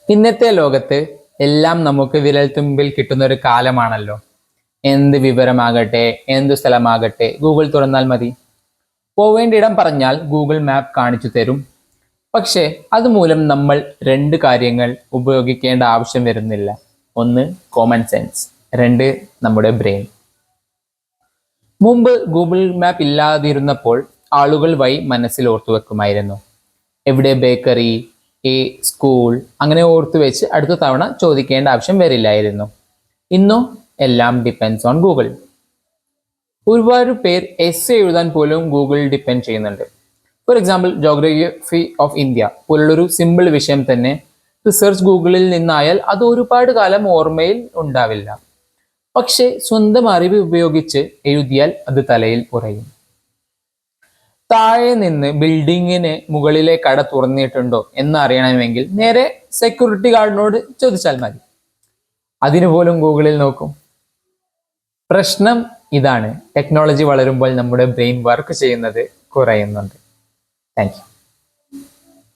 ഇന്നത്തെ ലോകത്ത് എല്ലാം നമുക്ക് വിരൽത്തുമ്പിൽ കിട്ടുന്ന ഒരു കാലമാണല്ലോ. എന്ത് വിവരമാകട്ടെ, എന്തു സ്ഥലമാകട്ടെ, ഗൂഗിൾ തുറന്നാൽ മതി. പോവേണ്ട ഇടം പറഞ്ഞാൽ ഗൂഗിൾ മാപ്പ് കാണിച്ചു തരും. പക്ഷേ അതുമൂലം നമ്മൾ രണ്ട് കാര്യങ്ങൾ ഉപയോഗിക്കേണ്ട ആവശ്യം വരുന്നില്ല. ഒന്ന്, കോമൺ സെൻസ്. രണ്ട്, നമ്മുടെ ബ്രെയിൻ. മുമ്പ് ഗൂഗിൾ മാപ്പ് ഇല്ലാതിരുന്നപ്പോൾ ആളുകൾ വഴി മനസ്സിൽ ഓർത്തു വെക്കുമായിരുന്നു. എവിടെ ബേക്കറി, സ്കൂൾ, അങ്ങനെ ഓർത്തു വെച്ച് അടുത്ത തവണ ചോദിക്കേണ്ട ആവശ്യം വരില്ലായിരുന്നു. ഇന്നോ എല്ലാം ഡിപ്പെൻഡ്സ് ഓൺ ഗൂഗിൾ. ഒരുപാട് പേർ എസ്സേ എഴുതാൻ പോലും ഗൂഗിൾ ഡിപ്പെൻഡ് ചെയ്യുന്നുണ്ട്. For example, geography of India പോലുള്ളൊരു സിമ്പിൾ വിഷയം തന്നെ റിസർച്ച് ഗൂഗിളിൽ നിന്നായാൽ അത് ഒരുപാട് കാലം ഓർമ്മയിൽ ഉണ്ടാവില്ല. പക്ഷെ സ്വന്തം അറിവ് ഉപയോഗിച്ച് എഴുതിയാൽ അത് തലയിൽ ഉറയും. താഴെ നിന്ന് ബിൽഡിങ്ങിന് മുകളിലെ കട തുറന്നിട്ടുണ്ടോ എന്ന് അറിയണമെങ്കിൽ നേരെ സെക്യൂരിറ്റി ഗാർഡിനോട് ചോദിച്ചാൽ മതി. അതിനു പോലും ഗൂഗിളിൽ നോക്കും. പ്രശ്നം ഇതാണ്, ടെക്നോളജി വളരുമ്പോൾ നമ്മുടെ ബ്രെയിൻ വർക്ക് ചെയ്യുന്നത് കുറയുന്നുണ്ട്. Thank you.